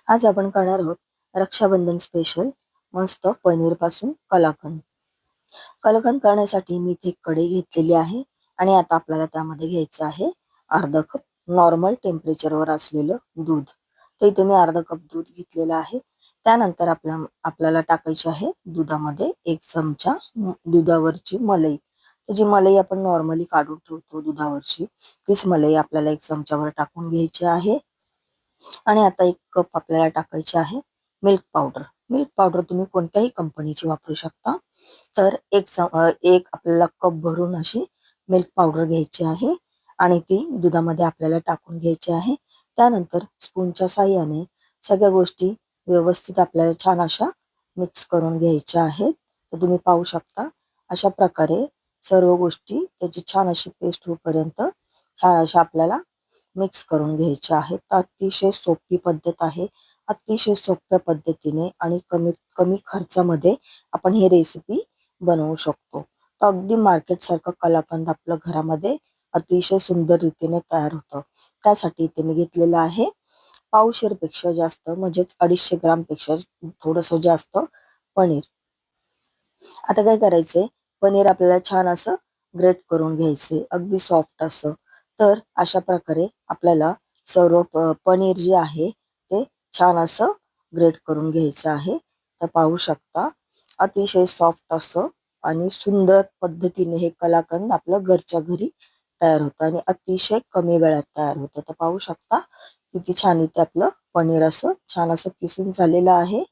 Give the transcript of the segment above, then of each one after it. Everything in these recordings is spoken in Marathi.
आज आपण करणार आहोत रक्षाबंधन स्पेशल मस्त पनीर पासून कलाकंद. कलाकंद करण्यासाठी मी इथे एक कढई घेतलेली आहे आणि आता आपल्याला त्यामध्ये घ्यायचं आहे अर्धा कप नॉर्मल टेम्परेचरवर असलेलं दूध. तर इथे मी अर्धा कप दूध घेतलेलं आहे. त्यानंतर आपल्याला टाकायची आहे दुधामध्ये 1 चमचा दुधावरची मलाई. तर जी मलाई आपण नॉर्मली काढून ठेवतो दुधावरची, तीच मलाई आपल्याला 1 चमचावर टाकून घ्यायची आहे. आणि आता 1 कप आपल्याला टाकायची आहे मिल्क पावडर. मिल्क पावडर तुम्ही कोणत्याही कंपनीची वापरू शकता. तर एक आपल्याला कप भरून अशी मिल्क पावडर घ्यायची आहे आणि ती दुधामध्ये आपल्याला टाकून घ्यायची आहे. त्यानंतर स्पूनच्या साहाय्याने सगळ्या गोष्टी व्यवस्थित आपल्याला छान अशा मिक्स करून घ्यायच्या आहेत. तर तुम्ही पाहू शकता अशा प्रकारे सर्व गोष्टी त्याची छान अशी पेस्ट होईपर्यंत छान अशा आपल्याला मिक्स करून घ्यायचे आहेत. तर अतिशय सोपी पद्धत आहे. अतिशय सोप्या पद्धतीने आणि कमीत कमी खर्चामध्ये आपण ही रेसिपी बनवू शकतो. तर अगदी मार्केट सारखं कलाकंद आपलं घरामध्ये अतिशय सुंदर रीतीने तयार होतं. त्यासाठी इथे मी घेतलेलं आहे पावशेर पेक्षा जास्त म्हणजेच 250 ग्राम पेक्षा थोडंसं जास्त पनीर. आता काय करायचंय, पनीर आपल्याला छान असं ग्रेट करून घ्यायचंय, अगदी सॉफ्ट असं. तर अशा प्रकारे आपल्याला सर्व पनीर जे आहे ते छान असं ग्रेट करून घ्यायचं आहे. तर पाहू शकता अतिशय सॉफ्ट असं आणि सुंदर पद्धतीने हे कलाकंद आपलं घरच्या घरी तयार होतं आणि अतिशय कमी वेळात तयार होतं. तर पाहू शकता किती छान इथे आपलं पनीर असं छान असं किसून झालेलं आहे.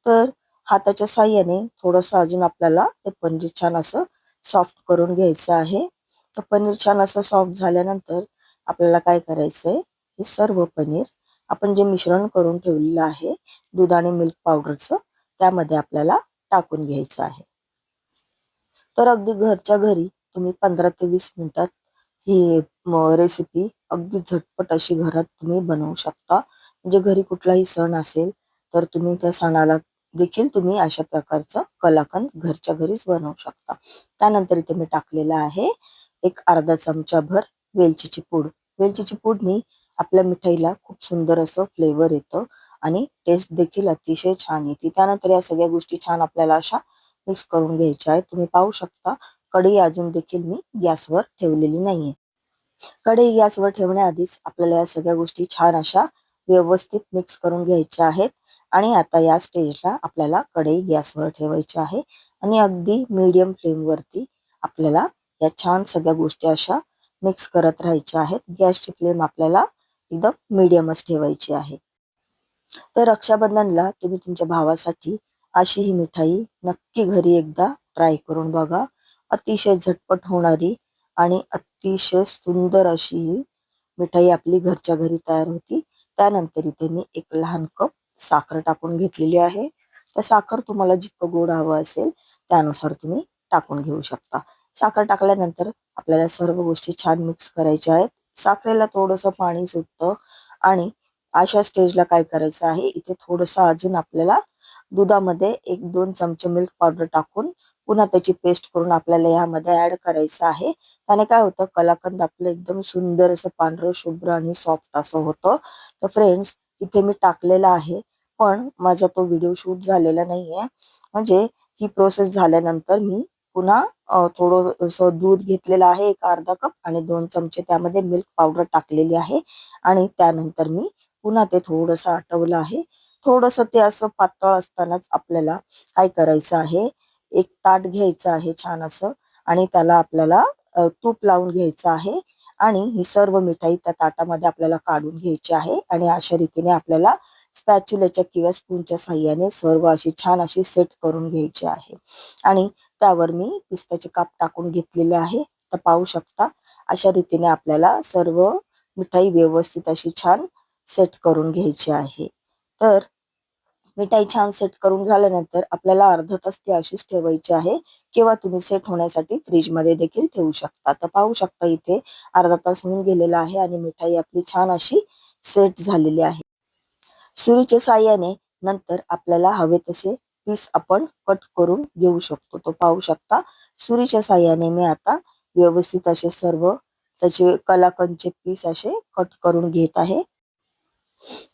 तर हाताच्या साहाय्याने थोडंसं अजून आपल्याला ते पनीर छान असं सॉफ्ट करून घ्यायचं आहे. तर पनीर छान असं सॉफ्ट झाल्यानंतर आपल्याला काय करायचंय, हे सर्व पनीर आपण जे मिश्रण करून ठेवलेलं आहे दूध आणि मिल्क पावडरचं, त्यामध्ये आपल्याला टाकून घ्यायचं आहे. तर अगदी घरच्या घरी तुम्ही 15 ते 20 मिनिटात ही रेसिपी अगदी झटपट अशी घरात तुम्ही बनवू शकता. म्हणजे घरी कुठलाही सण असेल तर तुम्ही त्या सणाला देखील तुम्ही अशा प्रकारचं कलाकंद घरच्या घरीच बनवू शकता. त्यानंतर इथे मी टाकलेलं आहे एक अर्धा चमचा भर वेलचीची पूड. वेलचीची पूडनी आपल्या मिठाईला खूप सुंदर असं फ्लेवर येतं आणि टेस्ट देखील अतिशय छान येते. त्यानंतर या सगळ्या गोष्टी छान आपल्याला अशा मिक्स करून घ्यायच्या आहेत. तुम्ही पाहू शकता कढई अजून देखील मी गॅसवर ठेवलेली नाहीये. कढई गॅसवर ठेवण्याआधीच आपल्याला या सगळ्या गोष्टी छान अशा व्यवस्थित मिक्स करून घ्यायच्या आहेत. आणि आता या स्टेजला आपल्याला कढई गॅसवर ठेवायची आहे आणि अगदी मीडियम फ्लेमवरती आपल्याला या छान सगळ्या गोष्टी अशा मिक्स करत राहायच्या आहेत. गॅसची फ्लेम आपल्याला एकदम मीडियमच ठेवायची आहे. तर रक्षाबंधनला तुम्ही तुमच्या भावासाठी अशी ही मिठाई नक्की घरी एकदा ट्राय करून बघा. अतिशय झटपट होणारी आणि अतिशय सुंदर अशी ही मिठाई आपली घरच्या घरी तयार होती. त्यानंतर इथे मी 1 लहान कप साखर टाकून घेतलेली आहे. तर साखर तुम्हाला जितकं गोड हवं असेल त्यानुसार तुम्ही टाकून घेऊ शकता. साखर टाकल्यानंतर आपल्याला सर्व गोष्टी छान मिक्स करायच्या आहेत. साखरेला थोडंसं पाणी सुटतं आणि अशा स्टेजला काय करायचं आहे, इथे थोडंसं अजून आपल्याला दुधामध्ये 1-2 चमचे मिल्क पावडर टाकून पुन्हा त्याची पेस्ट करून आपल्याला यामध्ये ॲड करायचं आहे. त्याने काय होतं, कलाकंद आपलं एकदम सुंदर असं पांढरं शुभ्र आणि सॉफ्ट असं होतं. तर फ्रेंड्स इथे मी टाकलेलं आहे, पण माझा तो व्हिडिओ शूट झालेला नाहीये. म्हणजे ही प्रोसेस झाल्यानंतर मी पुन्हा थोडंसं दूध घेतलेलं आहे, एक अर्धा कप आणि 2 चमचे त्यामध्ये मिल्क पावडर टाकलेली आहे आणि त्यानंतर मी पुन्हा ते थोडंसं आटवलं आहे. थोडंसं ते असं पातळ असतानाच आपल्याला काय करायचं आहे, एक ताट घ्यायचं आहे छान असं आणि त्याला आपल्याला तूप लावून घ्यायचं आहे आणि ही सर्व मिठाई त्या ताटामध्ये आपल्याला काढून घ्यायची आहे आणि अशा रीतीने आपल्याला स्पॅच्युलाच्या किंवा स्पूनच्या साहाय्याने सर्व अशी छान अशी सेट करून घ्यायची आहे. आणि त्यावर मी पिस्त्याचे काप टाकून घेतलेले आहे. तर पाहू शकता अशा रीतीने आपल्याला सर्व मिठाई व्यवस्थित अशी छान सेट करून घ्यायची आहे. तर मिठाई छान सेट करून झाल्यानंतर आपल्याला अर्धा तास ती अशीच ठेवायची आहे किंवा तुम्ही सेट होण्यासाठी फ्रीजमध्ये देखील ठेवू शकता. तर पाहू शकता इथे अर्धा तास होऊन गेलेला आहे आणि मिठाई आपली छान अशी सेट झालेली आहे. सुरीच्या साहाय्याने नंतर आपल्याला हवे तसे पीस आपण कट करून घेऊ शकतो. तो पाहू शकता सुरीच्या साहाय्याने मी आता व्यवस्थित असे सर्व त्याचे कलाकंदचे पीस असे कट करून घेत आहे.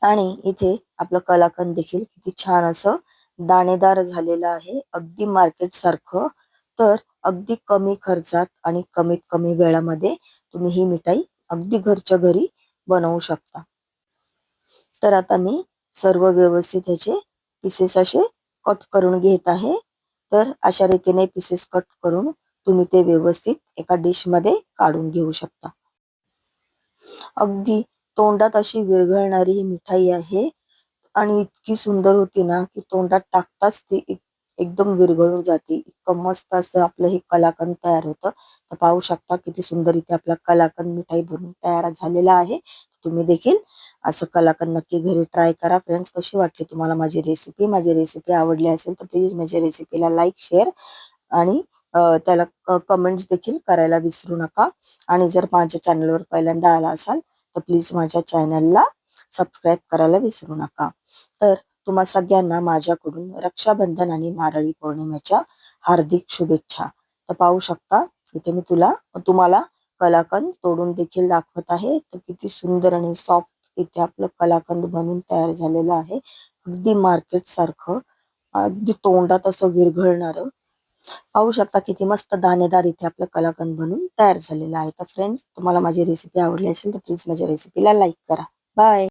आणि इथे आपलं कलाकंद देखील किती छान असं दाणेदार झालेलं आहे, अगदी मार्केट सारखं. तर अगदी कमी खर्चात आणि कमीत कमी वेळामध्ये तुम्ही ही मिठाई अगदी घरच्या घरी बनवू शकता. तर आता मी सर्व व्यवस्थित ह्याचे पीसेस असे कट करून घेत आहे. तर अशा रीतीने पीसेस कट करून तुम्ही ते व्यवस्थित एका डिश मध्ये काढून घेऊ शकता. अगदी तोंडात अशी विरघळणारी ही मिठाई आहे आणि इतकी सुंदर होती ना, की तोंडात टाकताच ती एकदम विरघळून जाते. इतकं मस्त असं आपलं हे कलाकंद तयार होतं. तर पाहू शकता किती सुंदर इथे आपला कलाकंद मिठाई बनून तयार झालेला आहे. तुम्ही देखील असं कलाकंद नक्की घरी ट्राय करा. फ्रेंड्स, कशी वाटली तुम्हाला माझी रेसिपी? माझी रेसिपी आवडली असेल तर प्लीज माझ्या रेसिपीला लाईक, शेअर आणि त्याला कमेंट्स देखील करायला विसरू नका. आणि जर माझ्या चॅनलवर पहिल्यांदा आला असाल तर प्लीज माझ्या चॅनलला सबस्क्राईब करायला विसरू नका. तर तुम्हा सगळ्यांना माझ्याकडून रक्षाबंधन आणि नारळी पौर्णिमेच्या हार्दिक शुभेच्छा. तर पाहू शकता इथे मी तुम्हाला कलाकंद तोडून देखील दाखवत आहे. तर किती सुंदर आणि सॉफ्ट इथे आपलं कलाकंद बनून तयार झालेलं आहे. अगदी मार्केट सारखं, अगदी तोंडात असं विरघळणार. पाहू शकता किती मस्त दाणेदार इथे आपलं कलाकंद बनून तयार झालेलं आहे. तर फ्रेंड्स, तुम्हाला माझी रेसिपी आवडली असेल तर प्लीज माझ्या रेसिपीला लाईक करा. बाय.